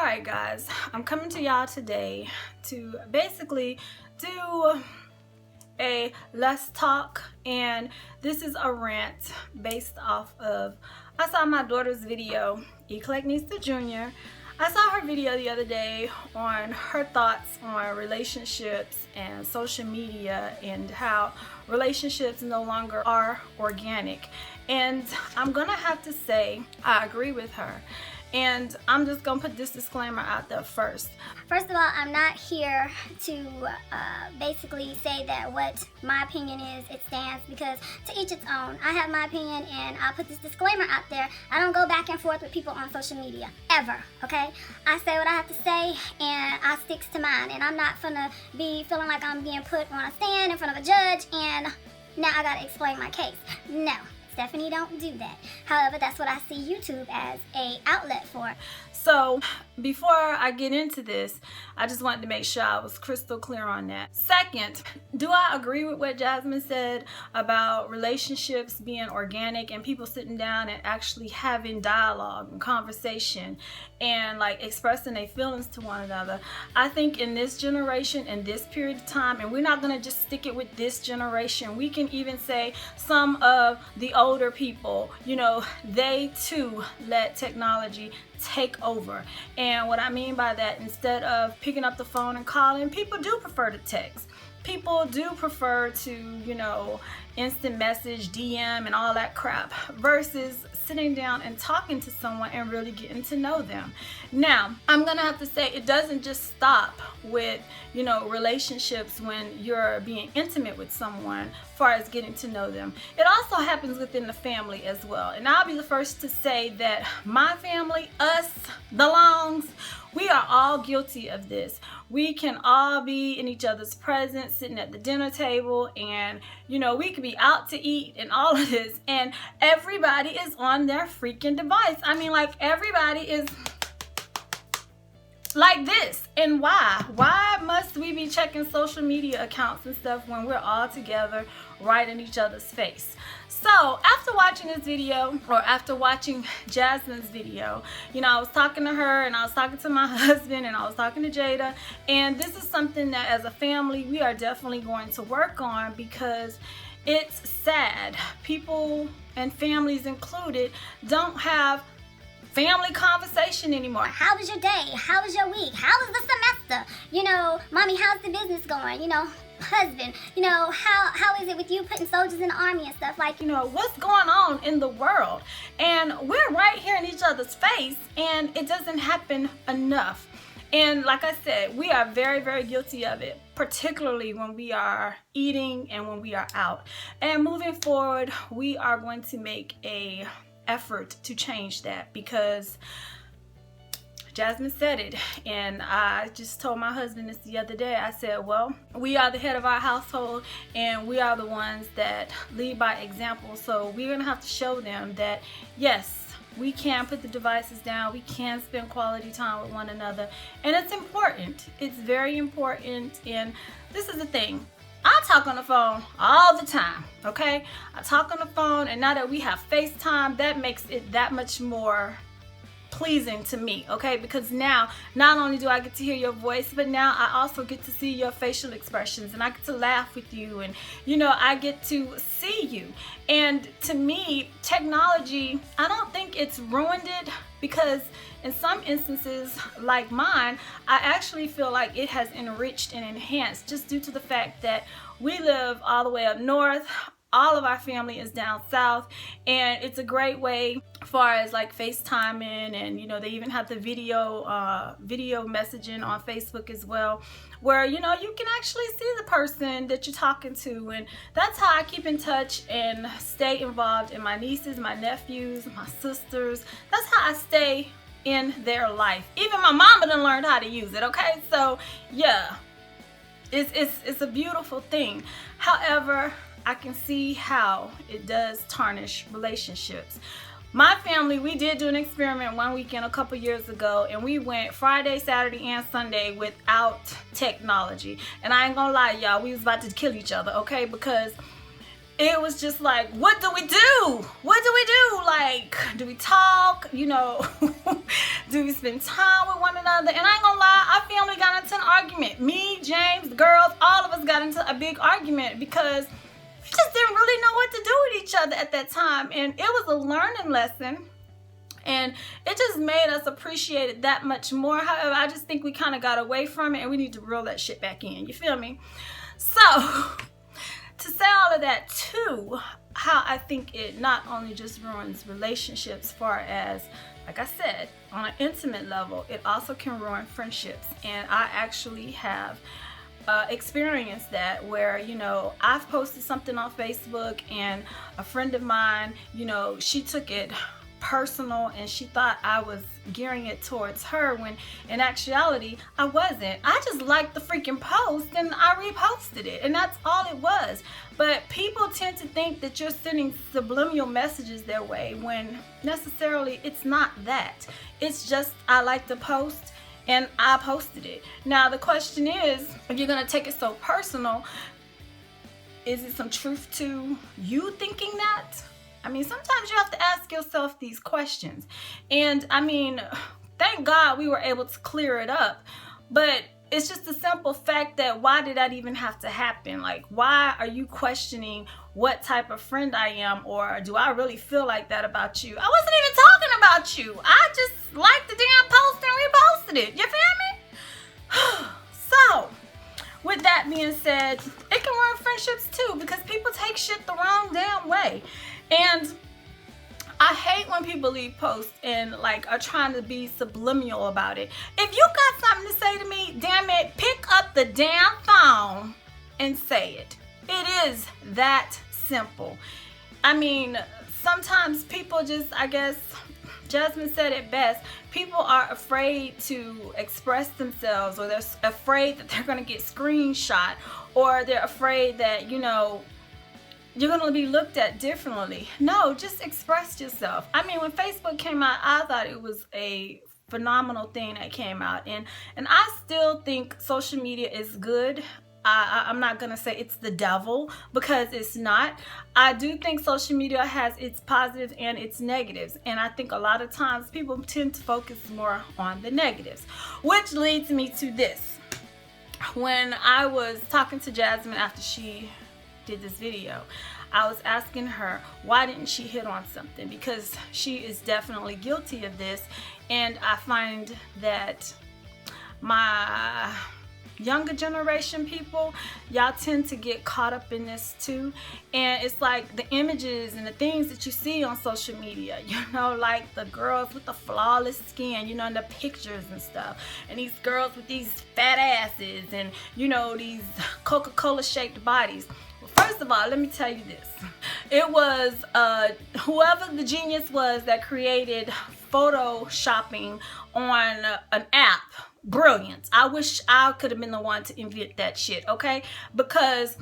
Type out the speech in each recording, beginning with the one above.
Alright guys, I'm coming to y'all today to basically do a let's talk, and this is a rant based off of, I saw my daughter's video, EclecticNista Jr. I saw her video the other day on her thoughts on relationships and social media and how relationships no longer are organic. And I'm gonna have to say I agree with her. And I'm just gonna put this disclaimer out there first. First of all, I'm not here to basically say that what my opinion is, it stands, because to each its own. I have my opinion and I'll put this disclaimer out there. I don't go back and forth with people on social media, ever, okay? I say what I have to say and I sticks to mine, and I'm not gonna be feeling like I'm being put on a stand in front of a judge and now I gotta explain my case. No. Stephanie don't do that. However, that's what I see YouTube as a outlet for. So before I get into this, I just wanted to make sure I was crystal clear on that. Second, do I agree with what Jasmine said about relationships being organic and people sitting down and actually having dialogue and conversation and like expressing their feelings to one another? I think in this generation, in this period of time, and we're not gonna just stick it with this generation, we can even say some of the older people, you know, they too let technology take over. And what I mean by that, instead of picking up the phone and calling, people do prefer to text. People do prefer to, you know, instant message, DM and all that crap, versus sitting down and talking to someone and really getting to know them. Now, I'm gonna have to say it doesn't just stop with, you know, relationships when you're being intimate with someone, as far as getting to know them. It also happens within the family as well. And I'll be the first to say that my family, us, the Longs, we are all guilty of this. We can all be in each other's presence, sitting at the dinner table, and you know, we could be out to eat and all of this, and everybody is on their freaking device. I mean, like, everybody is like this. And why must we be checking social media accounts and stuff when we're all together right in each other's face? So after watching this video, or after watching Jasmine's video, you know, I was talking to her and I was talking to my husband and I was talking to Jada, and this is something that as a family we are definitely going to work on, because it's sad. People, and families included, don't have family conversation anymore. How was your day? How was your week? How was the semester? You know, mommy, how's the business going? You know, husband, you know, how is it with you putting soldiers in the army and stuff? Like, you know, what's going on in the world? And we're right here in each other's face, and it doesn't happen enough. And like I said, we are very, very guilty of it, particularly when we are eating and when we are out. And moving forward, we are going to make a effort to change that, because Jasmine said it, and I just told my husband this the other day. I said, well, we are the head of our household and we are the ones that lead by example, so we're gonna have to show them that yes, we can put the devices down, we can spend quality time with one another, and it's important. It's very important. And this is the thing, I talk on the phone all the time, okay? I talk on the phone, and now that we have FaceTime, that makes it that much more pleasing to me, okay? Because now, not only do I get to hear your voice, but now I also get to see your facial expressions, and I get to laugh with you, and you know, I get to see you. And to me, technology, I don't think it's ruined it, because in some instances like mine, I actually feel like it has enriched and enhanced, just due to the fact that we live all the way up north. All of our family is down south, and it's a great way as far as like FaceTiming, and you know, they even have the video messaging on Facebook as well, where you know, you can actually see the person that you're talking to. And that's how I keep in touch and stay involved in my nieces, my nephews, my sisters. That's how I stay in their life. Even my mama done learned how to use it, okay? So yeah, it's a beautiful thing. However, I can see how it does tarnish relationships. My family, we did do an experiment one weekend a couple years ago, and we went Friday, Saturday, and Sunday without technology. And I ain't gonna lie, y'all, we was about to kill each other, okay? Because it was just like, what do we do? What do we do? Like, do we talk? You know, do we spend time with one another. And I ain't gonna lie, our family got into an argument. Me, James, the girls, all of us got into a big argument because we just didn't really know what to do with each other at that time. And it was a learning lesson. And it just made us appreciate it that much more. However, I just think we kind of got away from it and we need to reel that shit back in. You feel me? So, to say all of that too, how I think it not only just ruins relationships far as, like I said, on an intimate level, it also can ruin friendships. And I actually have experienced that where, you know, I've posted something on Facebook and a friend of mine, you know, she took it personal and she thought I was gearing it towards her when in actuality I wasn't. I just liked the freaking post and I reposted it, and that's all it was. But people tend to think that you're sending subliminal messages their way when necessarily it's not that. It's just I like the post and I posted it. Now the question is, if you're gonna take it so personal, is it some truth to you thinking that? I mean, sometimes you have to ask yourself these questions. And I mean, thank God we were able to clear it up. But it's just a simple fact that why did that even have to happen? Like, why are you questioning what type of friend I am? Or do I really feel like that about you? I wasn't even talking about you. I just liked the damn post and reposted it. You feel me? So, with that being said, it can ruin friendships too because people take shit the wrong damn way. And I hate when people leave posts and like are trying to be subliminal about it. If you got something to say to me, damn it, pick up the damn phone and say it. It is that simple. I mean, sometimes people just, I guess, Jasmine said it best. People are afraid to express themselves, or they're afraid that they're going to get screenshot, or they're afraid that, you know, you're going to be looked at differently. No, just express yourself. I mean, when Facebook came out, I thought it was a phenomenal thing that came out. And I still think social media is good. I'm not going to say it's the devil because it's not. I do think social media has its positives and its negatives. And I think a lot of times people tend to focus more on the negatives, which leads me to this. When I was talking to Jasmine after she did this video, I was asking her why didn't she hit on something, because she is definitely guilty of this. And I find that my younger generation people, y'all tend to get caught up in this too. And it's like the images and the things that you see on social media, you know, like the girls with the flawless skin, you know, and the pictures and stuff, and these girls with these fat asses and, you know, these Coca-Cola shaped bodies. First of all, let me tell you this. It was whoever the genius was that created photoshopping on an app. Brilliant. I wish I could have been the one to invent that shit, okay? Because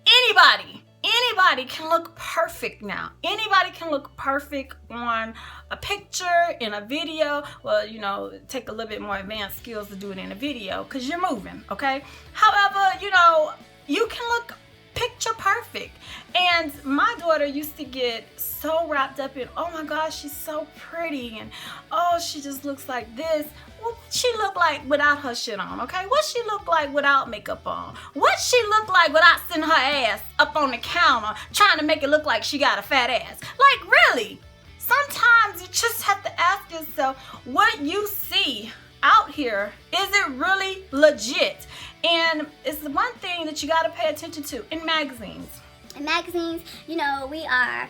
anybody can look perfect now. Anybody can look perfect on a picture, in a video. Well, you know, take a little bit more advanced skills to do it in a video because you're moving, okay? However, you know, you can look picture perfect. And my daughter used to get so wrapped up in, oh my gosh, she's so pretty, and oh, she just looks like this. What she look like without her shit on, okay? What she look like without makeup on? What she look like without sitting her ass up on the counter trying to make it look like she got a fat ass? Like, really? Sometimes you just have to ask yourself, what you see out here, is it really legit? And it's the one thing that you got to pay attention to in magazines. In magazines, you know, we are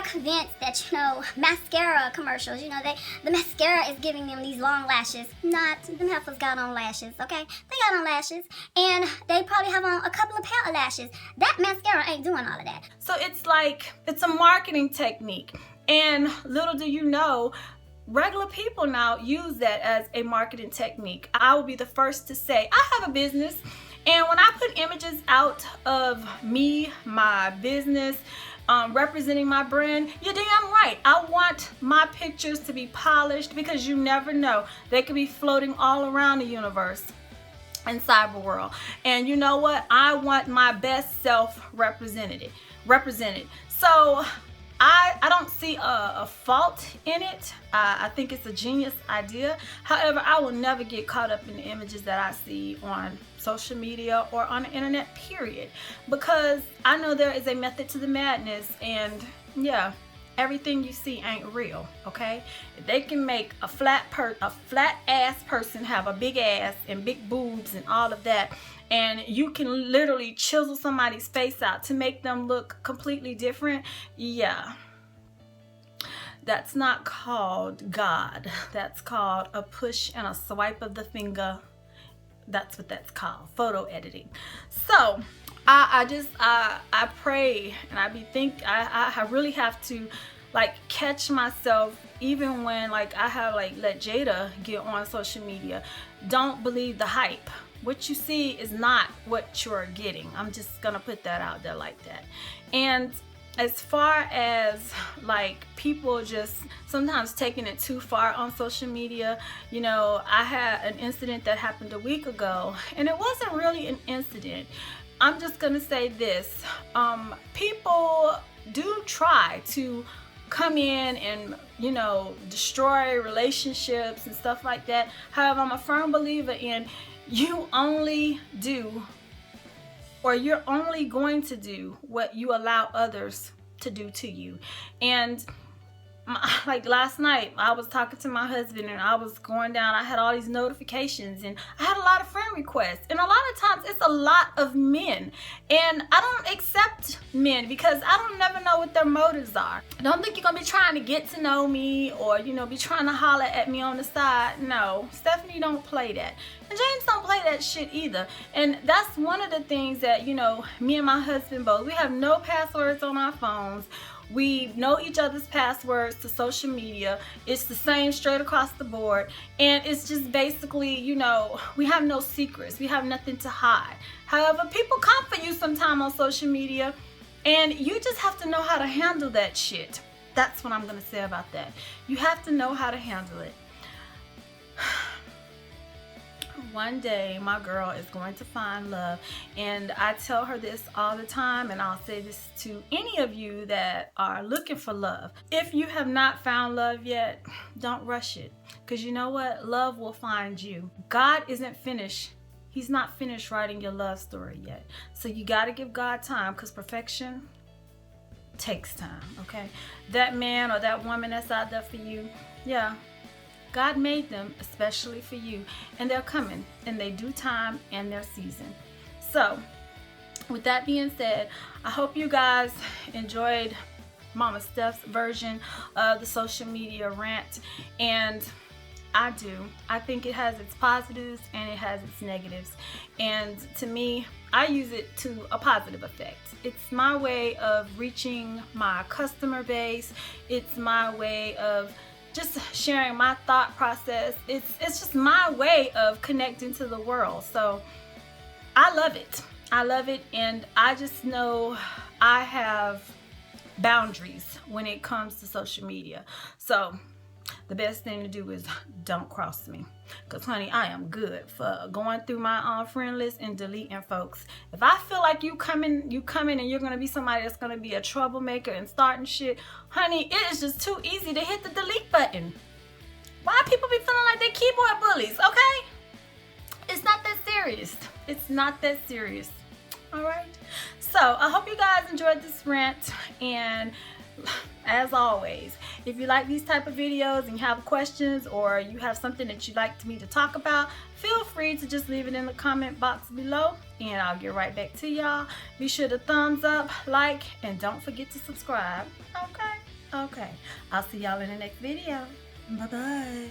convinced that, you know, mascara commercials, you know, the mascara is giving them these long lashes. Not, them heifers got on lashes, okay? They got on lashes, and they probably have on a couple of pair of lashes. That mascara ain't doing all of that. So it's like, it's a marketing technique. And little do you know, regular people now use that as a marketing technique. I will be the first to say, I have a business, and when I put images out of me, my business, representing my brand, you're damn right. I want my pictures to be polished because you never know. They could be floating all around the universe and cyber world. And you know what? I want my best self represented. So I don't see a fault in it. I think it's a genius idea. However, I will never get caught up in the images that I see on social media or on the internet, period, because I know there is a method to the madness, and yeah, everything you see ain't real. Okay, if they can make a flat ass person have a big ass and big boobs and all of that, and you can literally chisel somebody's face out to make them look completely different, yeah, that's not called God. That's called a push and a swipe of the finger. That's what that's called, photo editing. So I pray, and I really have to like catch myself, even when like I have like let Jada get on social media. Don't believe the hype. What you see is not what you're getting. I'm just gonna put that out there like that. And as far as like people just sometimes taking it too far on social media, you know, I had an incident that happened a week ago, and it wasn't really an incident. I'm just gonna say this, people do try to come in and, you know, destroy relationships and stuff like that. However, I'm a firm believer in you only do, or you're only going to do what you allow others to do to you. And like last night, I was talking to my husband, and I was going down, I had all these notifications, and I had a lot of friend requests, and a lot of times it's a lot of men, and I don't accept men because I don't never know what their motives are. I don't think you're gonna be trying to get to know me, or, you know, be trying to holler at me on the side. No, Stephanie don't play that, and James don't play that shit either. And that's one of the things that, you know, me and my husband both, we have no passwords on our phones. We know each other's passwords to social media. It's the same straight across the board. And it's just basically, you know, we have no secrets. We have nothing to hide. However, people come for you sometime on social media, and you just have to know how to handle that shit. That's what I'm going to say about that. You have to know how to handle it. One day my girl is going to find love, and I tell her this all the time, and I'll say this to any of you that are looking for love. If you have not found love yet, don't rush it, because you know what? Love will find you. God isn't finished. He's not finished writing your love story yet. So you got to give God time, because perfection takes time. Okay, that man or that woman that's out there for you, yeah, God made them especially for you, and they're coming in their due time and their season. So with that being said, I hope you guys enjoyed Mama Steph's version of the social media rant, and I do. I think it has its positives and it has its negatives, and to me, I use it to a positive effect. It's my way of reaching my customer base. It's my way of just sharing my thought process. It's just my way of connecting to the world. So I love it. I love it, and I just know I have boundaries when it comes to social media. So the best thing to do is don't cross me, because honey, I am good for going through my friend list and deleting folks. If I feel like you coming and you're gonna be somebody that's gonna be a troublemaker and starting shit, honey, it is just too easy to hit the delete button. Why people be feeling like they keyboard bullies? Okay, it's not that serious. It's not that serious. All right, so I hope you guys enjoyed this rant, and as always, if you like these type of videos and you have questions, or you have something that you'd like me to talk about, feel free to just leave it in the comment box below, and I'll get right back to y'all. Be sure to thumbs up, like, and don't forget to subscribe. Okay, I'll see y'all in the next video. Bye bye.